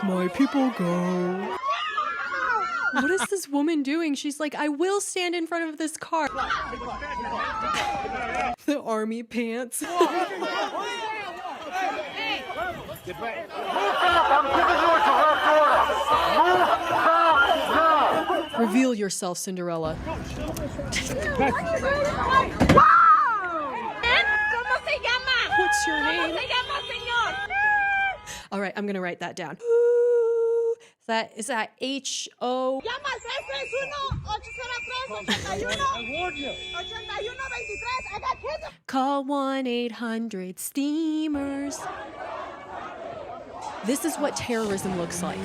Let my people go. What is this woman doing? She's like, I will stand in front of this car. The army pants. Reveal yourself, Cinderella. What's your name? All right, I'm gonna write that down. Is that H-O? Call 1-800-STEAMERS. This is what terrorism looks like.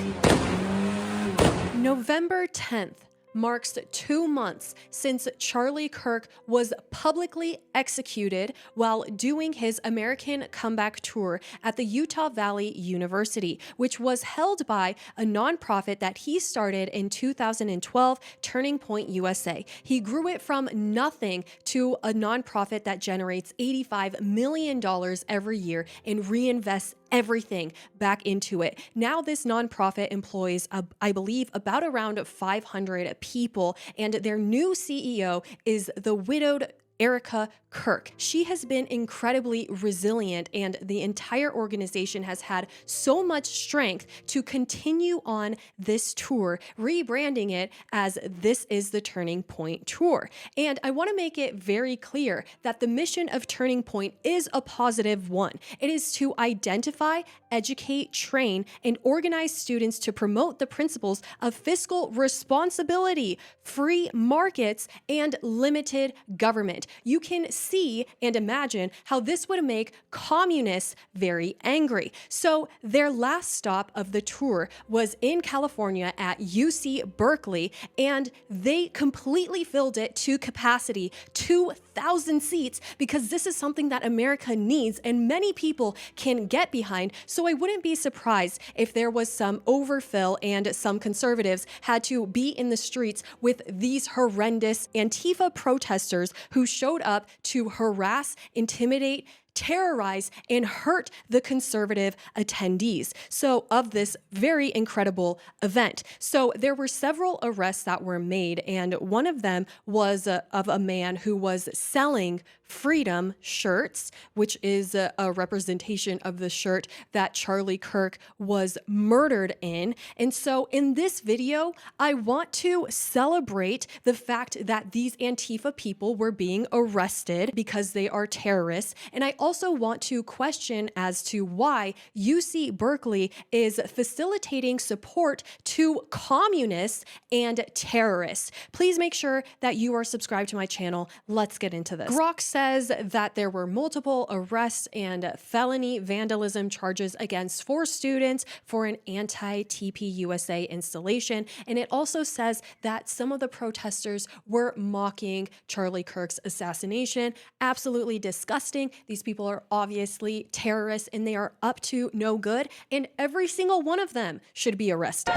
November 10th marks 2 months since Charlie Kirk was publicly executed while doing his American Comeback Tour at the Utah Valley University, which was held by a nonprofit that he started in 2012, Turning Point USA. He grew it from nothing to a nonprofit that generates $85 million every year and reinvests everything back into it. Now this nonprofit employs, I believe, about around 500 people, and their new CEO is the widowed Erica Kirk. She has been incredibly resilient, and the entire organization has had so much strength to continue on this tour, rebranding it as This is the Turning Point Tour. And I want to make it very clear that the mission of Turning Point is a positive one. It is to identify, educate, train, and organize students to promote the principles of fiscal responsibility, free markets, and limited government. You can see and imagine how this would make communists very angry. So their last stop of the tour was in California at UC Berkeley, and they completely filled it to capacity, 2,000 seats, because this is something that America needs and many people can get behind. So I wouldn't be surprised if there was some overfill and some conservatives had to be in the streets with these horrendous Antifa protesters who showed up to harass, intimidate, terrorize, and hurt the conservative attendees. So of this very incredible event. So there were several arrests that were made, and one of them was of a man who was selling freedom shirts, which is a representation of the shirt that Charlie Kirk was murdered in. And so in this video, I want to celebrate the fact that these Antifa people were being arrested because they are terrorists. And I also want to question as to why UC Berkeley is facilitating support to communists and terrorists. Please make sure that you are subscribed to my channel. Let's get into this. Grok says that there were multiple arrests and felony vandalism charges against 4 students for an anti-TPUSA installation. And it also says that some of the protesters were mocking Charlie Kirk's assassination. Absolutely disgusting. These people are obviously terrorists and they are up to no good. And every single one of them should be arrested.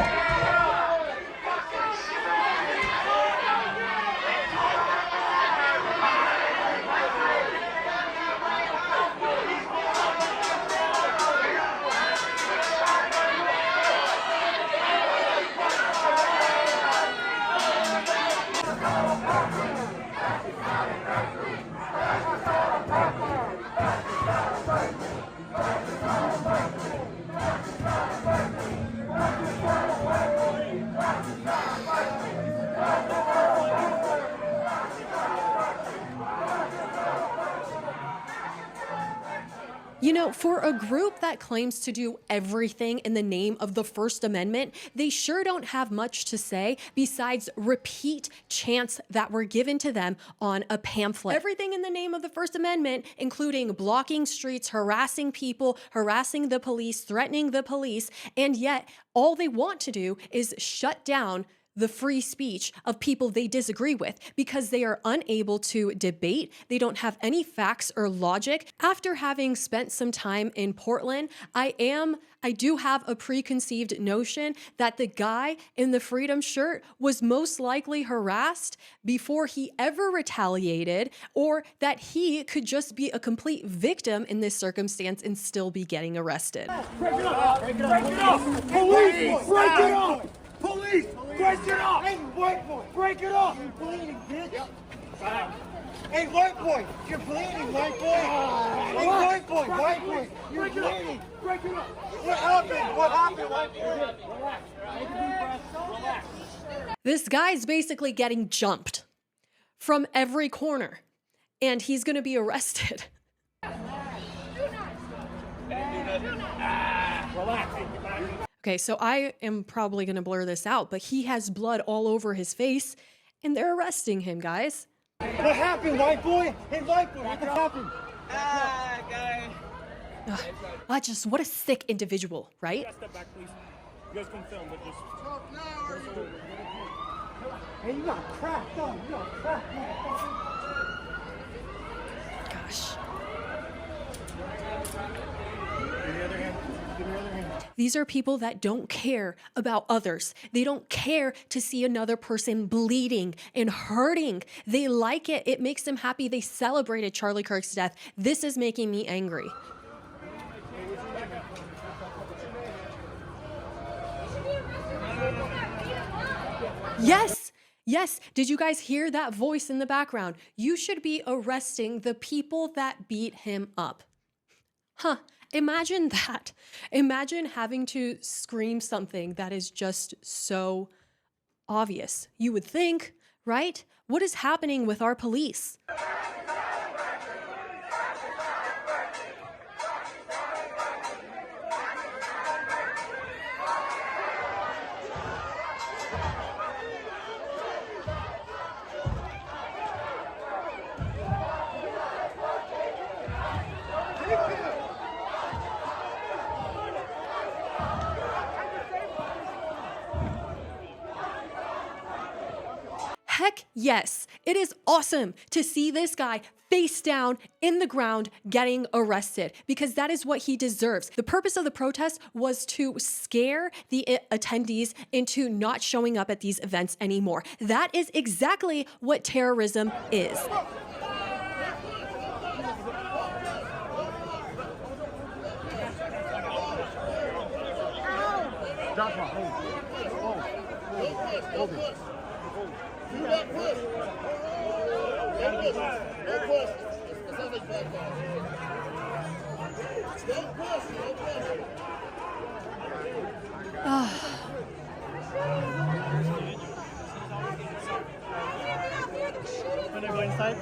You know, for a group that claims to do everything in the name of the First Amendment, they sure don't have much to say besides repeat chants that were given to them on a pamphlet. Everything in the name of the First Amendment, including blocking streets, harassing people, harassing the police, threatening the police, and yet all they want to do is shut down the free speech of people they disagree with because they are unable to debate. They don't have any facts or logic. After having spent some time in Portland, I do have a preconceived notion that the guy in the freedom shirt was most likely harassed before he ever retaliated, or that he could just be a complete victim in this circumstance and still be getting arrested. Break it up! Break it up! Break it up! Police! Break it up! Police! Break it up! Hey, white boy! Break it up! You're bleeding, bitch! Hey, white boy! You're bleeding, white boy! Hey, white boy! White boy! You're bleeding! Break it up! What happened? What happened, white boy? Relax. Take a deep breath. Relax. This guy's basically getting jumped from every corner, and he's going to be arrested. Okay, so I am probably going to blur this out, but he has blood all over his face, and they're arresting him, guys. What happened, white boy? Hey, white boy, what happened? Guy. What a sick individual, right? Step back, please. You guys can film, but just... Hey, you got cracked up. You got cracked up. Gosh. Give me the other hand. Give me the other hand. These are people that don't care about others. They don't care to see another person bleeding and hurting. They like it. It makes them happy. They celebrated Charlie Kirk's death. This is making me angry. Yes. Yes. Did you guys hear that voice in the background? You should be arresting the people that beat him up. Huh. Imagine that. Imagine having to scream something that is just so obvious. You would think, right? What is happening with our police? Heck yes, it is awesome to see this guy face down in the ground getting arrested, because that is what he deserves. The purpose of the protest was to scare the attendees into not showing up at these events anymore. That is exactly what terrorism is. Hold it. Do not push. Don't push. Don't push. It's not like that. Don't push. Don't push. Wanna go inside?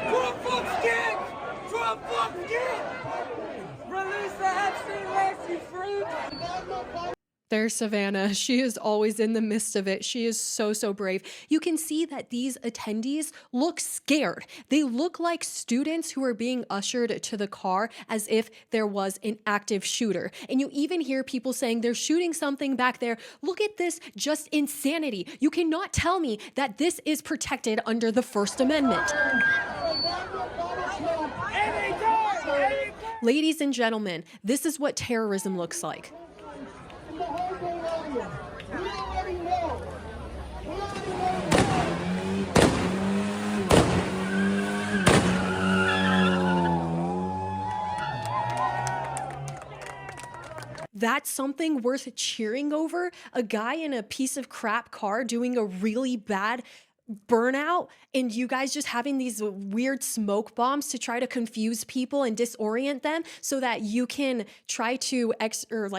Trump fucks skin! Trump fucks skin! Release the Epstein list, you freak! There's Savannah. She is always in the midst of it. She is so, so brave. You can see that these attendees look scared. They look like students who are being ushered to the car as if there was an active shooter. And you even hear people saying they're shooting something back there. Look at this, just insanity. You cannot tell me that this is protected under the First Amendment. Ladies and gentlemen, this is what terrorism looks like. That's something worth cheering over? A guy in a piece of crap car doing a really bad burnout, and you guys just having these weird smoke bombs to try to confuse people and disorient them so that you can try to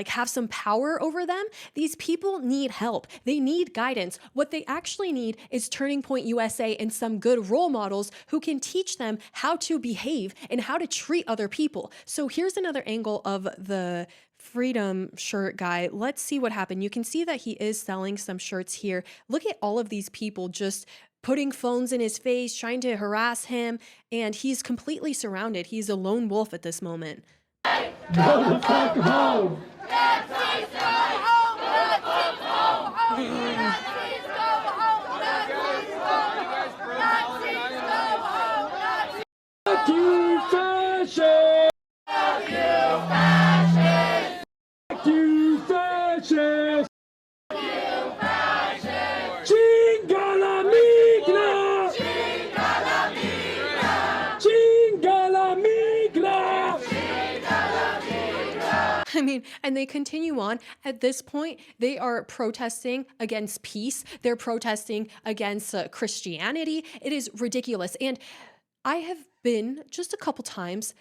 have some power over them. These people need help. They need guidance. What they actually need is Turning Point USA and some good role models who can teach them how to behave and how to treat other people. So here's another angle of the freedom shirt guy. Let's see what happened. You can see that he is selling some shirts here. Look at all of these people just putting phones in his face, trying to harass him, and he's completely surrounded. He's a lone wolf at this moment. Go the fuck home! Fuck you, fascist! Fuck you, fascist! Chinga la migra! Chinga la migra! I mean, and they continue on. At this point, they are protesting against peace. They're protesting against Christianity. It is ridiculous. And I have been just a couple times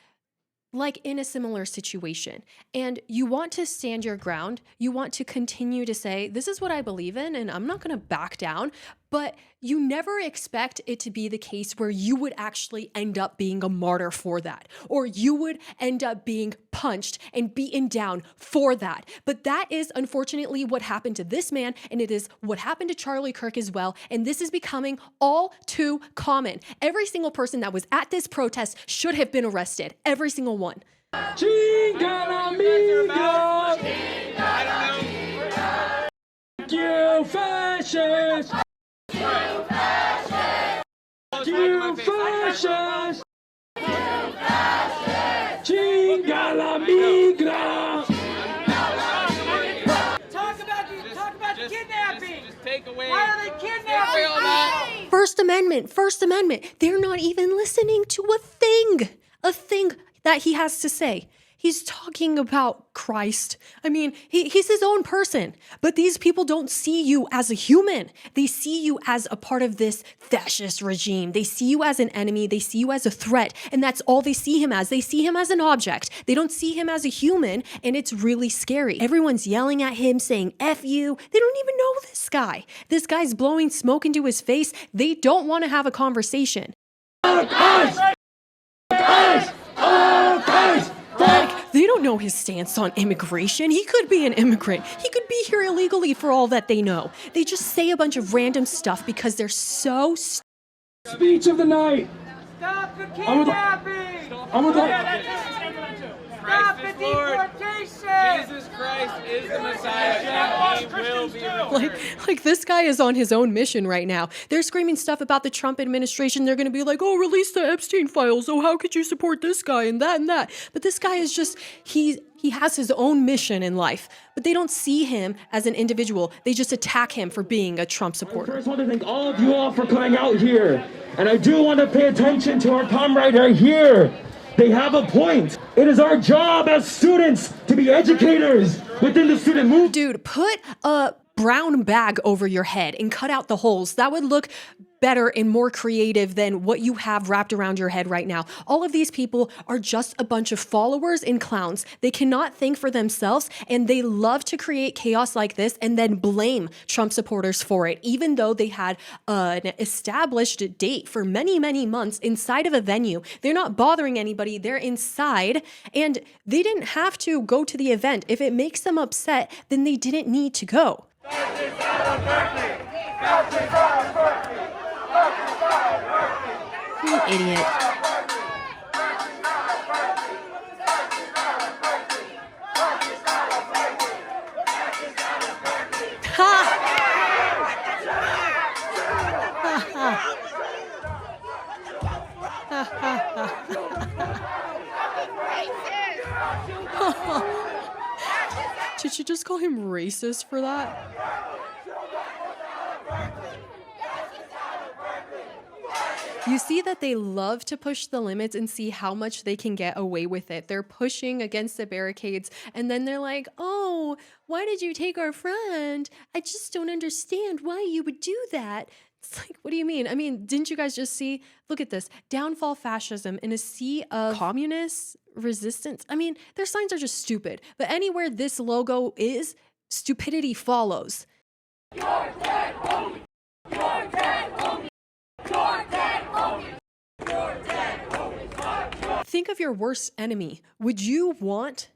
like in a similar situation, and you want to stand your ground. You want to continue to say, this is what I believe in, and I'm not going to back down. But you never expect it to be the case where you would actually end up being a martyr for that, or you would end up being punched and beaten down for that. But that is unfortunately what happened to this man, and it is what happened to Charlie Kirk as well. And this is becoming all too common. Every single person that was at this protest should have been arrested. Every single one. Chinga la migra! You fascist! You fascist! Chinga la migra! Talk about kidnapping. Just take away. Why are they kidnapping? First Amendment, First Amendment. They're not even listening to a thing that he has to say. He's talking about Christ. I mean, he's his own person, but these people don't see you as a human. They see you as a part of this fascist regime. They see you as an enemy. They see you as a threat, and that's all they see him as. They see him as an object. They don't see him as a human, and it's really scary. Everyone's yelling at him, saying, F you. They don't even know this guy. This guy's blowing smoke into his face. They don't want to have a conversation. They don't know his stance on immigration. He could be an immigrant. He could be here illegally for all that they know. They just say a bunch of random stuff because they're so Speech of the night. Stop the kidnapping. Stop the deportation. Jesus Christ is the Messiah. He will be like this guy is on his own mission right now. They're screaming stuff about the Trump administration. They're going to be like, oh, release the Epstein files. Oh, how could you support this guy and that and that? But this guy is just, he has his own mission in life, but they don't see him as an individual. They just attack him for being a Trump supporter. I first want to thank all of you all for coming out here. And I do want to pay attention to our comrade right here. They have a point. It is our job as students to be educators within the student movement. Dude, put a brown bag over your head and cut out the holes. That would look better and more creative than what you have wrapped around your head right now. All of these people are just a bunch of followers and clowns. They cannot think for themselves, and they love to create chaos like this and then blame Trump supporters for it, even though they had an established date for many, many months inside of a venue. They're not bothering anybody. They're inside, and they didn't have to go to the event. If it makes them upset, then they didn't need to go. You idiot. Did you just call him racist for that? You see that they love to push the limits and see how much they can get away with it. They're pushing against the barricades, and then they're like, oh, why did you take our friend? I just don't understand why you would do that. It's like, what do you mean? I mean, didn't you guys just see? Look at this. Downfall fascism in a sea of communist resistance. I mean, their signs are just stupid. But anywhere this logo is, stupidity follows. You're dead, homie. You're dead, homie. You're dead, homie. You're dead, homie. Think of your worst enemy. Would you want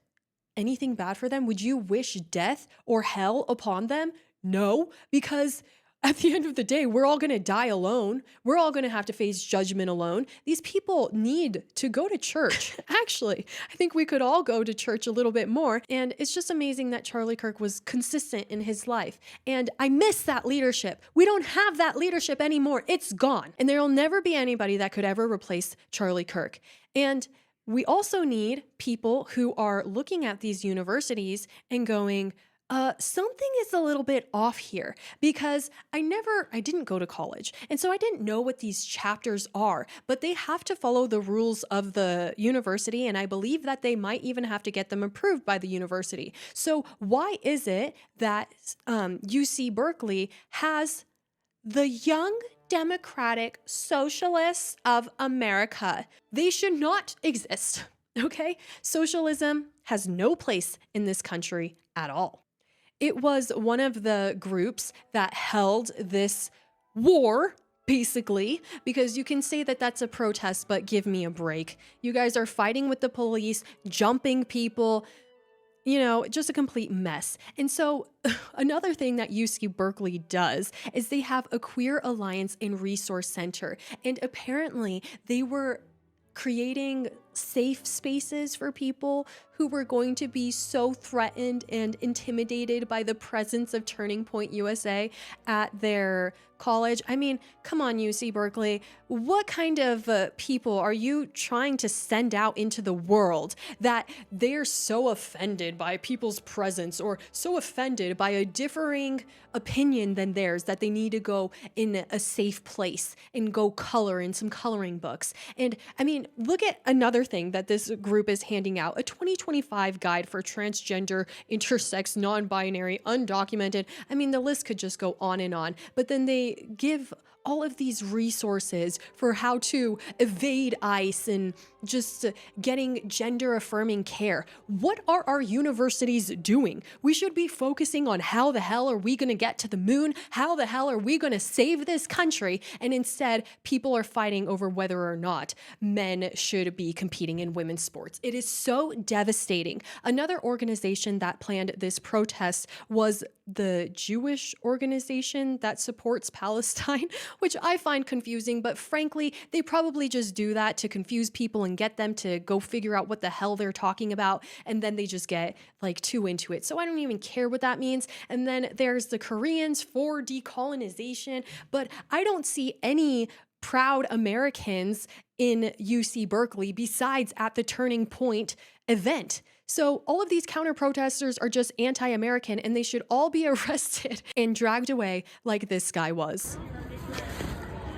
anything bad for them? Would you wish death or hell upon them? No, because at the end of the day, we're all going to die alone. We're all going to have to face judgment alone. These people need to go to church. Actually, I think we could all go to church a little bit more. And it's just amazing that Charlie Kirk was consistent in his life. And I miss that leadership. We don't have that leadership anymore. It's gone. And there will never be anybody that could ever replace Charlie Kirk. And we also need people who are looking at these universities and going, something is a little bit off here, because I didn't go to college. And so I didn't know what these chapters are, but they have to follow the rules of the university. And I believe that they might even have to get them approved by the university. So why is it that UC Berkeley has the Young Democratic Socialists of America? They should not exist, okay? Socialism has no place in this country at all. It was one of the groups that held this war, basically, because you can say that that's a protest, but give me a break. You guys are fighting with the police, jumping people, you know, just a complete mess. And so another thing that UC Berkeley does is they have a Queer Alliance and Resource Center. And apparently they were creating safe spaces for people who were going to be so threatened and intimidated by the presence of Turning Point USA at their college. I mean, come on, UC Berkeley. What kind of people are you trying to send out into the world that they're so offended by people's presence or so offended by a differing opinion than theirs that they need to go in a safe place and go color in some coloring books? And I mean, look at another thing that this group is handing out, a 2025 guide for transgender, intersex, non-binary, undocumented. I mean, the list could just go on and on, but then they give all of these resources for how to evade ICE and just getting gender affirming care. What are our universities doing? We should be focusing on how the hell are we going to get to the moon? How the hell are we going to save this country? And instead, people are fighting over whether or not men should be competing in women's sports. It is so devastating. Another organization that planned this protest was the Jewish organization that supports Palestine, which I find confusing, but frankly, they probably just do that to confuse people and get them to go figure out what the hell they're talking about, and then they just get like too into it. So I don't even care what that means. And then there's the Koreans for decolonization, but I don't see any proud Americans in UC Berkeley besides at the Turning Point event. So all of these counter protesters are just anti-American, and they should all be arrested and dragged away like this guy was.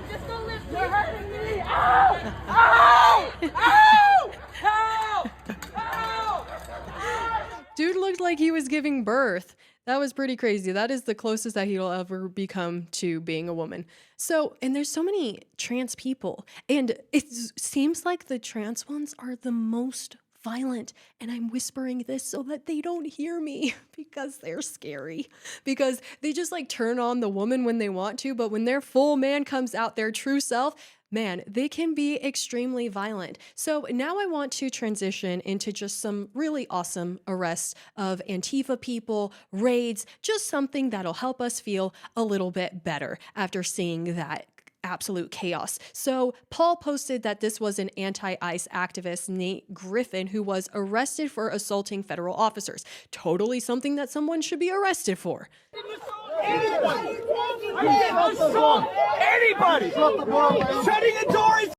Just don't lift me. You're hurting me. Ow! Ow! Ow! Help! Help! Dude looked like he was giving birth. That was pretty crazy. That is the closest that he'll ever become to being a woman. So, and there's so many trans people, and it seems like the trans ones are the most violent, and I'm whispering this so that they don't hear me because they're scary, because they just like turn on the woman when they want to, but when their full man comes out, their true self, man, they can be extremely violent. So now I want to transition into just some really awesome arrests of Antifa people, raids, just something that'll help us feel a little bit better after seeing that absolute chaos. So Paul posted that this was an anti-ICE activist, Nate Griffin, who was arrested for assaulting federal officers. Totally something that someone should be arrested for. Anybody! Anybody! Shutting the door is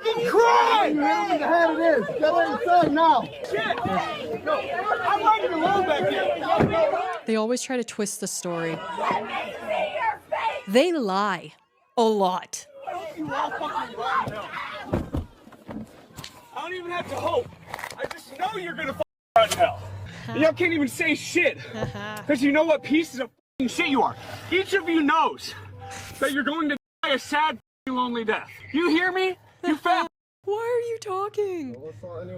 f***ing crime! Get inside now! Shit! I'm riding alone back here! They always try to twist the story. They lie. A lot. You all fucking lie now. I don't even have to hope. I just know you're gonna run hell. And y'all can't even say shit. Because you know what pieces of shit you are. Each of you knows that you're going to die a sad lonely death. You hear me? You fat. Why are you talking?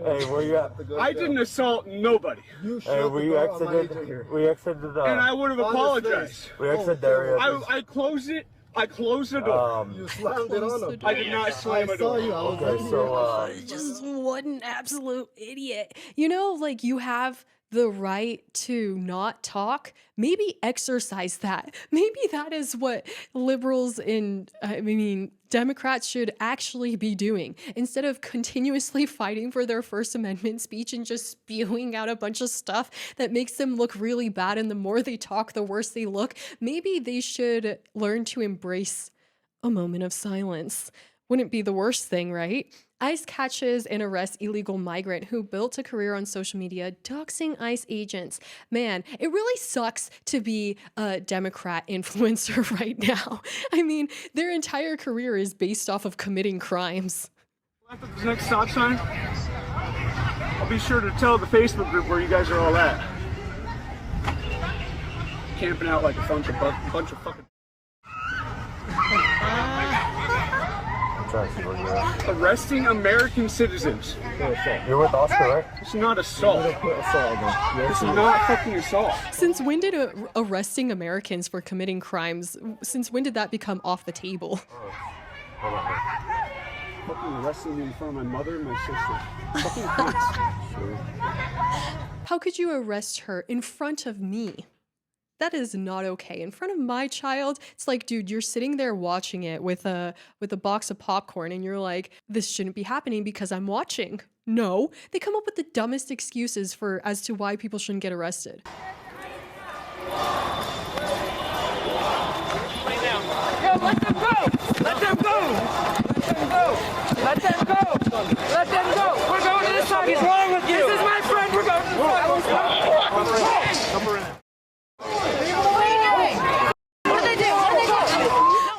Hey, where you at? I didn't assault nobody. Hey, we exited the... And I would have apologized. We exited the area. I closed it. I closed the door. You slammed it on him. I did not slam a door. Okay, so, Just what an absolute idiot. You know, like you have the right to not talk, maybe exercise that. Maybe that is what liberals and, I mean, Democrats should actually be doing instead of continuously fighting for their First Amendment speech and just spewing out a bunch of stuff that makes them look really bad. And the more they talk, the worse they look. Maybe they should learn to embrace a moment of silence. Wouldn't be the worst thing, right? ICE catches and arrests illegal migrant who built a career on social media doxing ICE agents. Man, it really sucks to be a Democrat influencer right now. I mean, their entire career is based off of committing crimes. After this next stop sign, I'll be sure to tell the Facebook group where you guys are all at. Camping out like a bunch of fucking... Trying to see where you're at. Arresting American citizens. You're with Oscar, right? It's not assault. This is not fucking assault. Since when did arresting Americans for committing crimes, since when did that become off the table? Hold on. Fucking arresting me in front of my mother and my sister. Fucking cunts. How could you arrest her in front of me? That is not okay. In front of my child, it's like, dude, you're sitting there watching it with a box of popcorn and you're like, this shouldn't be happening because I'm watching. No, they come up with the dumbest excuses as to why people shouldn't get arrested. Yo, let them go! Let them go! Let them go! Let them go! We're going to this side. What's wrong with you? This is my friend. We're going to this side. Come around.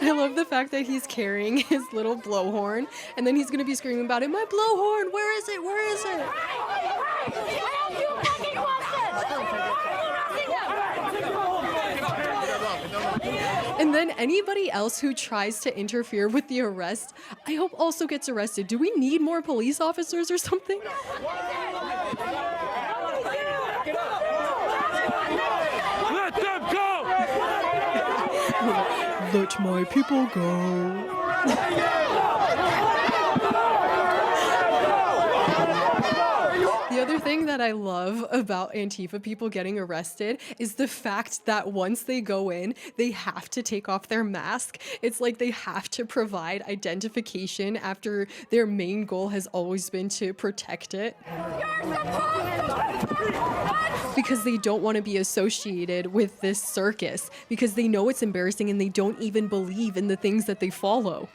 I love the fact that he's carrying his little blowhorn and then he's gonna be screaming about it. My blowhorn, where is it? Where is it? And then anybody else who tries to interfere with the arrest, I hope also gets arrested. Do we need more police officers or something? Let them go! Let my people go. The other thing that I love about Antifa people getting arrested is the fact that once they go in, they have to take off their mask. It's like they have to provide identification after their main goal has always been to protect it. Because they don't want to be associated with this circus, because they know it's embarrassing and they don't even believe in the things that they follow.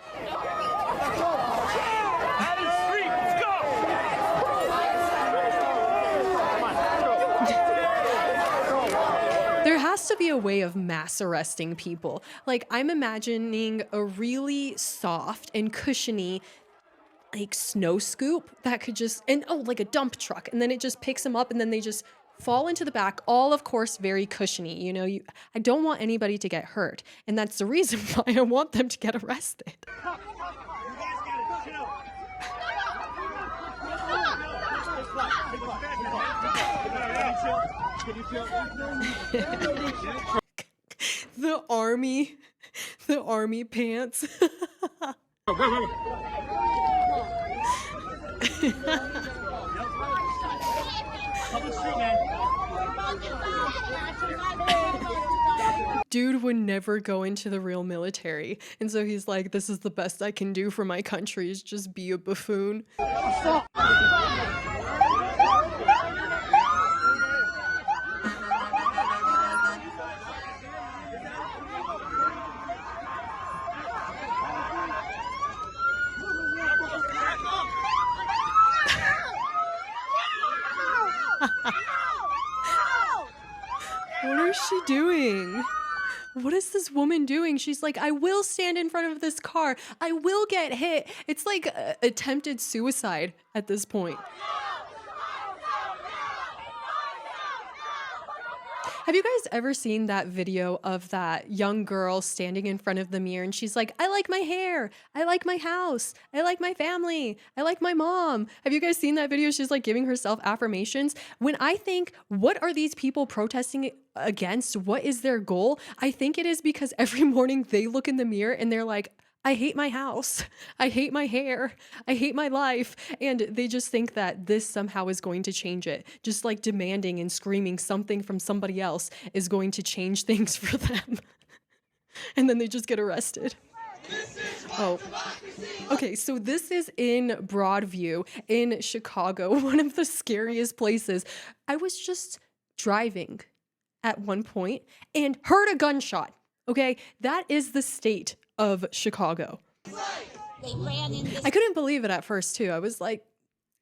There has to be a way of mass arresting people. Like, I'm imagining a really soft and cushiony like snow scoop that could just, and like a dump truck, and then it just picks them up and then they just fall into the back, all of course very cushiony. You know, I don't want anybody to get hurt, and that's the reason why I want them to get arrested. The army pants. Dude would never go into the real military, and so he's like, this is the best I can do for my country, is just be a buffoon. What is she doing? What is this woman doing? She's like, I will stand in front of this car. I will get hit. It's like attempted suicide at this point. Have you guys ever seen that video of that young girl standing in front of the mirror and she's like, I like my hair, I like my house, I like my family, I like my mom. Have you guys seen that video? She's like giving herself affirmations. When I think, what are these people protesting against? What is their goal? I think it is because every morning they look in the mirror and they're like, I hate my house. I hate my hair. I hate my life. And they just think that this somehow is going to change it. Just like demanding and screaming something from somebody else is going to change things for them. And then they just get arrested. Oh, okay. So this is in Broadview in Chicago, one of the scariest places. I was just driving at one point and heard a gunshot. Okay, that is the state of Chicago. I couldn't believe it at first too. I was like,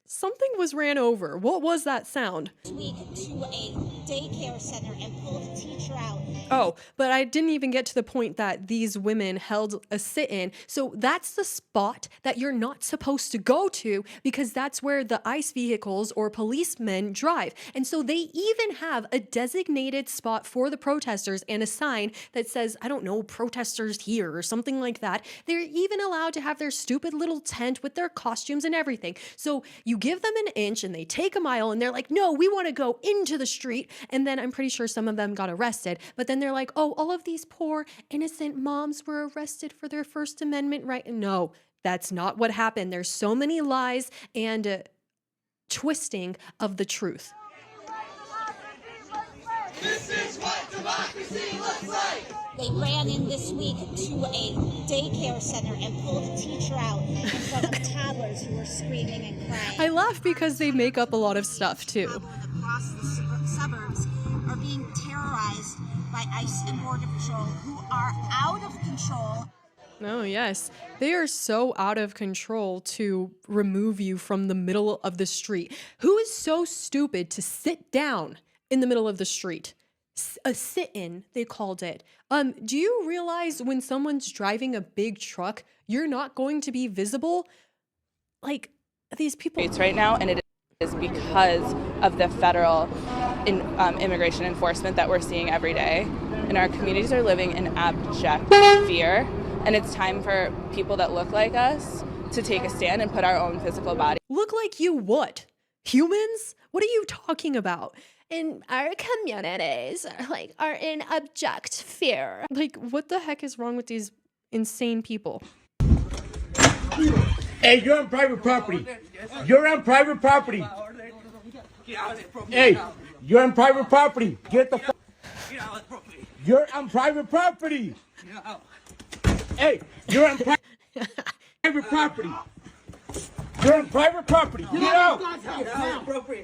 something was ran over. What was that sound? Week to a daycare center and pulled a teacher out. Oh, but I didn't even get to the point that these women held a sit-in. So that's the spot that you're not supposed to go to because that's where the ICE vehicles or policemen drive. And so they even have a designated spot for the protesters and a sign that says, I don't know, protesters here or something like that. They're even allowed to have their stupid little tent with their costumes and everything. So you give them an inch and they take a mile and they're like, no, we want to go into the street. And then I'm pretty sure some of them got arrested. But then they're like, oh, all of these poor innocent moms were arrested for their First Amendment right. No, that's not what happened. There's so many lies and twisting of the truth. This is what democracy looks like. They ran in this week to a daycare center and pulled a teacher out in front of toddlers who were screaming and crying. I laugh because they make up a lot of stuff too. Across the suburbs are being terrorized by ICE and Border Patrol who are out of control. Oh, yes. They are so out of control to remove you from the middle of the street. Who is so stupid to sit down in the middle of the street? A sit-in, they called it. Do you realize when someone's driving a big truck, you're not going to be visible? Like, these people... It's right now, and it is because of the federal immigration enforcement that we're seeing every day. And our communities are living in abject fear. And it's time for people that look like us to take a stand and put our own physical body. Look like you what? Humans? What are you talking about? And our communities are in abject fear. Like, what the heck is wrong with these insane people? Hey, you're on private property. You're on private property. Hey, you're on private property. Get the fuck. You're on private property. Hey, you're on private property. You're on private property. Get out.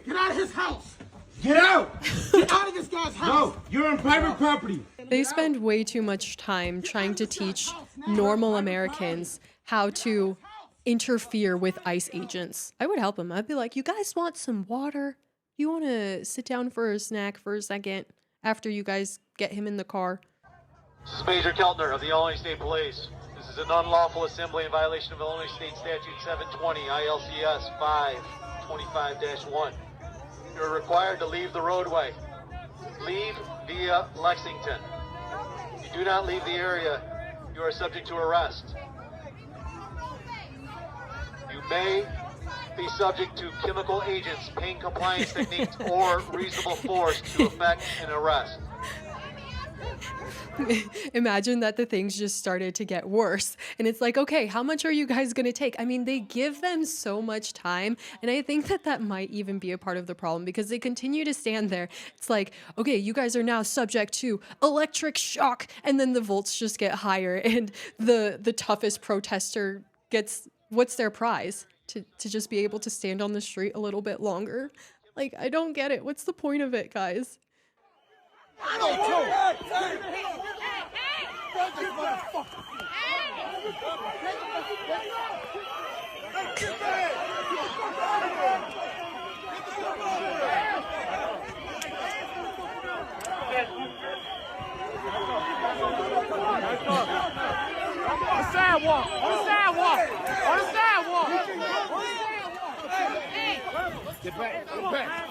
Get out of his house. Get out! Get out of this guy's house! No, you're on private property. They spend way too much time trying to teach normal Americans how to interfere with ICE agents. I would help them. I'd be like, you guys want some water? You want to sit down for a snack for a second after you guys get him in the car? This is Major Keltner of the Illinois State Police. This is an unlawful assembly in violation of Illinois State Statute 720 ILCS 525-1. You're required to leave the roadway. Leave via Lexington. If you do not leave the area, you are subject to arrest. You may be subject to chemical agents, pain compliance techniques, or reasonable force to effect an arrest. Imagine that the things just started to get worse. And it's like, okay, how much are you guys going to take? I mean, they give them so much time. And I think that that might even be a part of the problem because they continue to stand there. It's like, okay, you guys are now subject to electric shock. And then the volts just get higher. And the toughest protester gets, what's their prize? To just be able to stand on the street a little bit longer. Like, I don't get it. What's the point of it, guys? I don't care. On the sidewalk! On the sidewalk! On the sidewalk! Get back. Get back.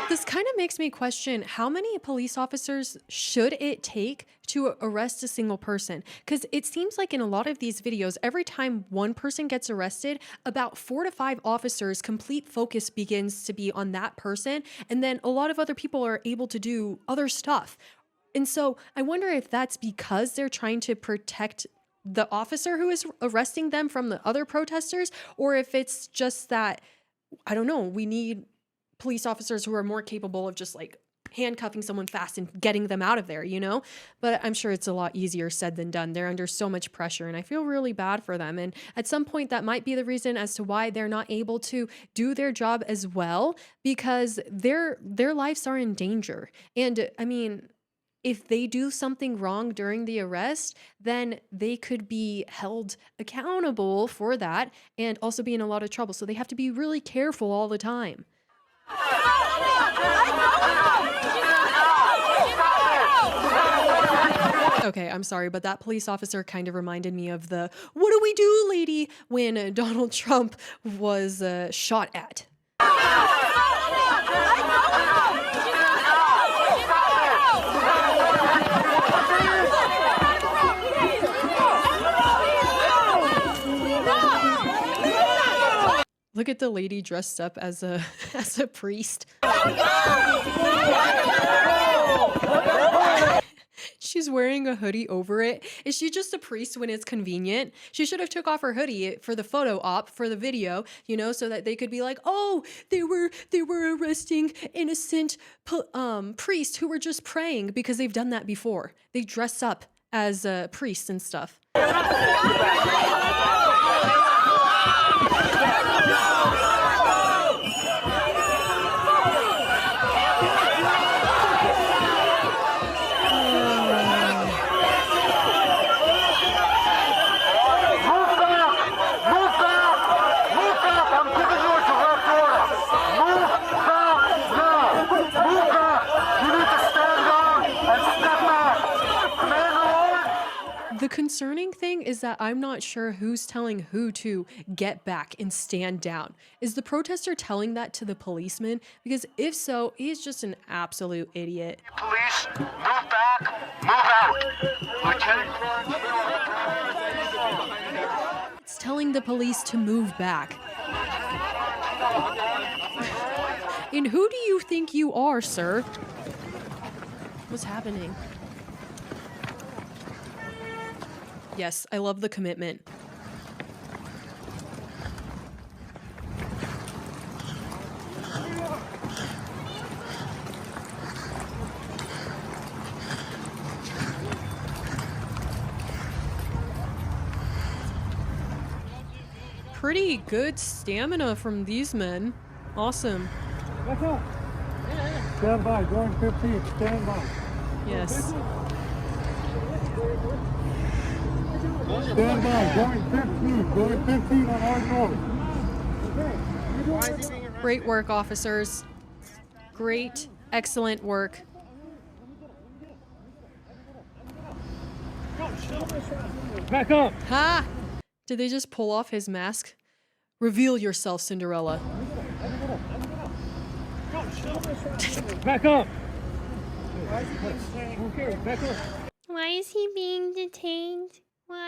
This kind of makes me question how many police officers should it take to arrest a single person? Because it seems like in a lot of these videos, every time one person gets arrested, about 4 to 5 officers' complete focus begins to be on that person. And then a lot of other people are able to do other stuff. And so I wonder if that's because they're trying to protect the officer who is arresting them from the other protesters, or if it's just that, I don't know, we need police officers who are more capable of just like handcuffing someone fast and getting them out of there, you know? But I'm sure it's a lot easier said than done. They're under so much pressure, and I feel really bad for them. And at some point, that might be the reason as to why they're not able to do their job as well, because their lives are in danger. And I mean, if they do something wrong during the arrest, then they could be held accountable for that and also be in a lot of trouble. So they have to be really careful all the time. Okay, I'm sorry, but that police officer kind of reminded me of the "what do we do, lady?" when Donald Trump was shot at. Look at the lady dressed up as a priest. She's wearing a hoodie over it. Is she just a priest when it's convenient? She should have took off her hoodie for the photo op for the video, you know, so that they could be like, "Oh, they were arresting innocent priests who were just praying," because they've done that before. They dress up as priests and stuff. The concerning thing is that I'm not sure who's telling who to get back and stand down. Is the protester telling that to the policeman? Because if so, he's just an absolute idiot. Police, move back, move out. Lieutenant. It's telling the police to move back. And who do you think you are, sir? What's happening? Yes, I love the commitment. Pretty good stamina from these men. Awesome. Stand by, going 15, stand by. Yes. Stand by, going 15 on our road. Great work, officers. Great, excellent work. Back up. Ha! Did they just pull off his mask? Reveal yourself, Cinderella. Back up. Okay, back up. Why is he being detained? Why?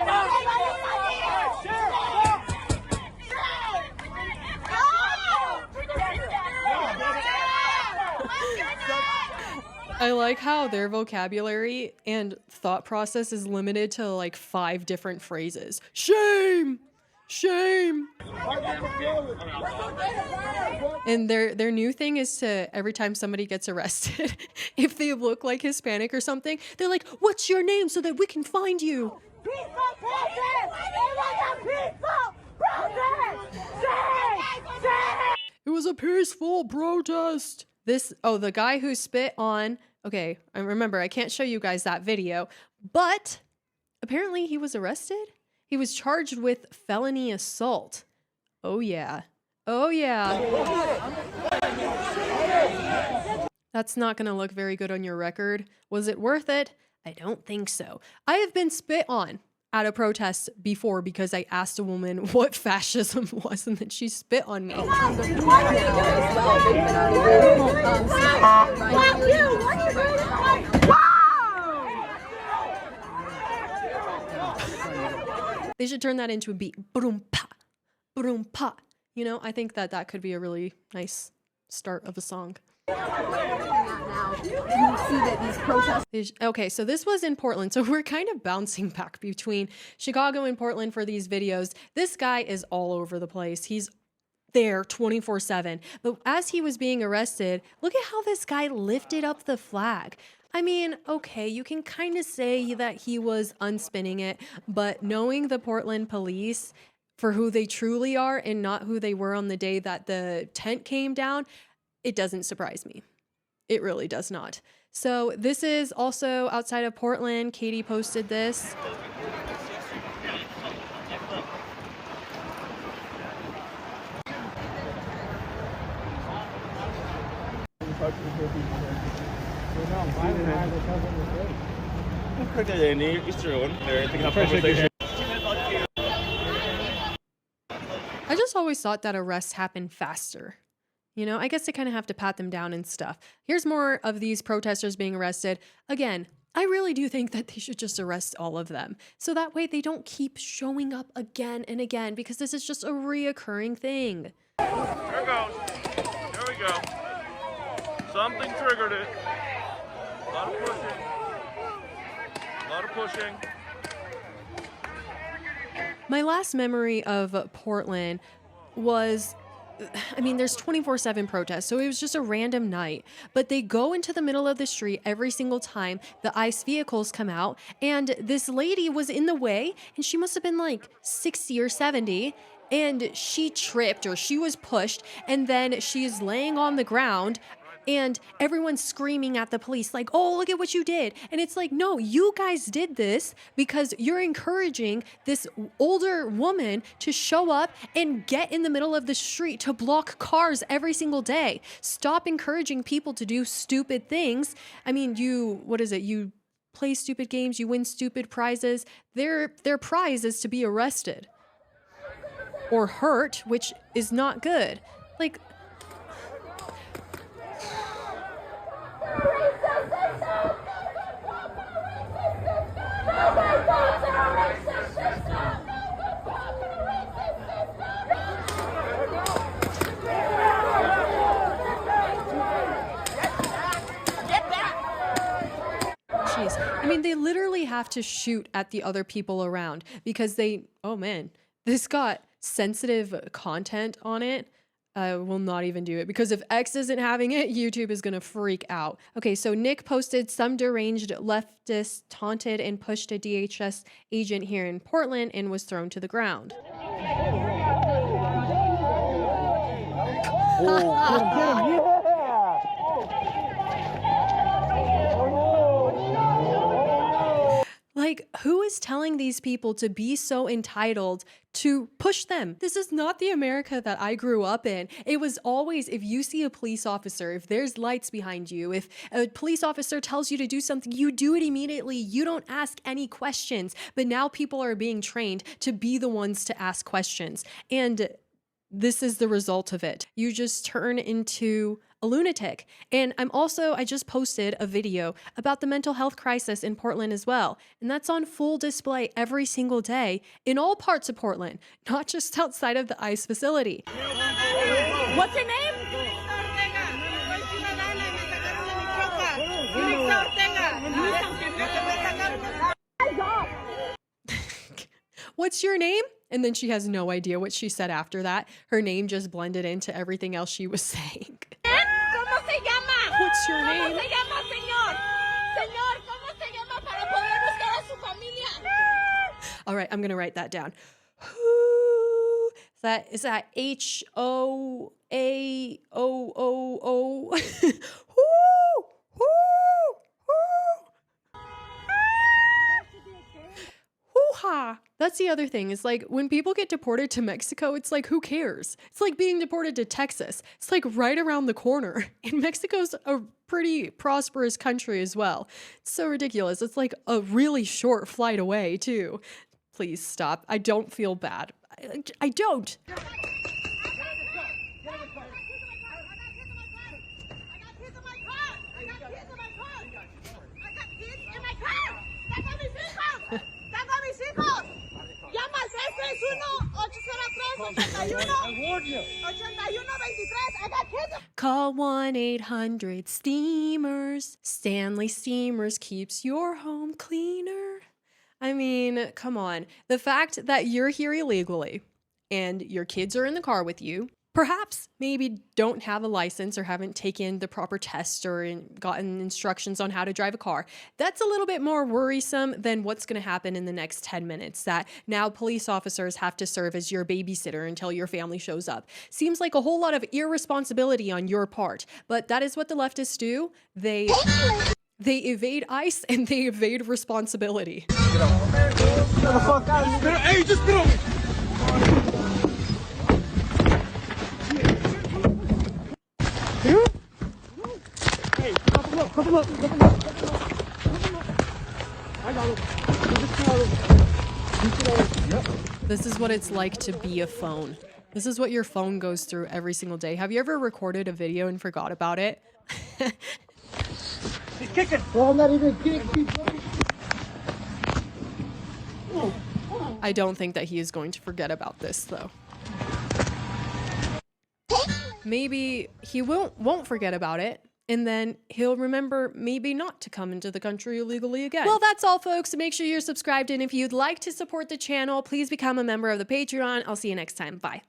I like how their vocabulary and thought process is limited to like 5 different phrases. Shame! Shame! And their new thing is to, every time somebody gets arrested, if they look like Hispanic or something, they're like, "What's your name so that we can find you?" Peaceful protest! It was a peaceful protest! It was a peaceful protest. The guy who spit on, okay, I remember, I can't show you guys that video, but apparently he was arrested. He was charged with felony assault. Oh yeah. Oh yeah. That's not gonna look very good on your record. Was it worth it? I don't think so. I have been spit on at a protest before because I asked a woman what fascism was, and then she spit on me. They should turn that into a beat. Boom pa, boom pa. You know, I think that could be a really nice start of a song. you see that these protests. Okay, so this was in Portland. So we're kind of bouncing back between Chicago and Portland for these videos. This guy is all over the place. He's there 24/7. But as he was being arrested, look at how this guy lifted up the flag. I mean, okay, you can kind of say that he was unspinning it, but knowing the Portland police for who they truly are and not who they were on the day that the tent came down, it doesn't surprise me. It really does not. So this is also outside of Portland. Katie posted this. I just always thought that arrests happen faster. You know, I guess they kind of have to pat them down and stuff. Here's more of these protesters being arrested. Again, I really do think that they should just arrest all of them. So that way they don't keep showing up again and again, because this is just a reoccurring thing. There it goes. There we go. Something triggered it. A lot of pushing. A lot of pushing. My last memory of Portland was, I mean, there's 24/7 protests, so it was just a random night. But they go into the middle of the street every single time the ICE vehicles come out, and this lady was in the way, and she must have been like 60 or 70, and she tripped or she was pushed, and then she's laying on the ground. And everyone's screaming at the police like, oh, look at what you did. And it's like, no, you guys did this because you're encouraging this older woman to show up and get in the middle of the street to block cars every single day. Stop encouraging people to do stupid things. I mean, what is it? You play stupid games, you win stupid prizes. Their prize is to be arrested or hurt, which is not good. Like, jeez. I mean, they literally have to shoot at the other people around because oh man, this got sensitive content on it. I will not even do it because if X isn't having it, YouTube is going to freak out. Okay, so Nick posted some deranged leftist taunted and pushed a DHS agent here in Portland and was thrown to the ground. Like, who is telling these people to be so entitled to push them? This is not the America that I grew up in. It was always, if you see a police officer, if there's lights behind you, if a police officer tells you to do something, you do it immediately. You don't ask any questions. But now people are being trained to be the ones to ask questions. And this is the result of it. You just turn into a lunatic. And I just posted a video about the mental health crisis in Portland as well. And that's on full display every single day in all parts of Portland, not just outside of the ICE facility. What's your name? What's your name? And then she has no idea what she said after that. Her name just blended into everything else she was saying. What's your name? All right, I'm going to write that down. Is that H-O-A-O-O-O? Hoo-ha! That's the other thing. Is like when people get deported to Mexico, it's like, who cares? It's like being deported to Texas. It's like right around the corner. And Mexico's a pretty prosperous country as well. It's so ridiculous. It's like a really short flight away too. Please stop. I don't feel bad. I don't. I warned you. Call 1-800-STEAMERS. Stanley Steamers keeps your home cleaner. I mean, come on. The fact that you're here illegally and your kids are in the car with you, perhaps maybe don't have a license or haven't taken the proper test or gotten instructions on how to drive a car, that's a little bit more worrisome than what's going to happen in the next 10 minutes, that now police officers have to serve as your babysitter until your family shows up. Seems like a whole lot of irresponsibility on your part, but that is what the leftists do. They evade ICE and they evade responsibility. Get the fuck out of here. Hey, just get on me. Hey, couple up. I got him. This is what it's like to be a phone. This is what your phone goes through every single day. Have you ever recorded a video and forgot about it? He's kicking. Well, I'm not even kicking. I don't think that he is going to forget about this, though. Maybe he won't forget about it, and then he'll remember maybe not to come into the country illegally again. Well, that's all, folks. Make sure you're subscribed, and if you'd like to support the channel, please become a member of the Patreon. I'll see you next time. Bye.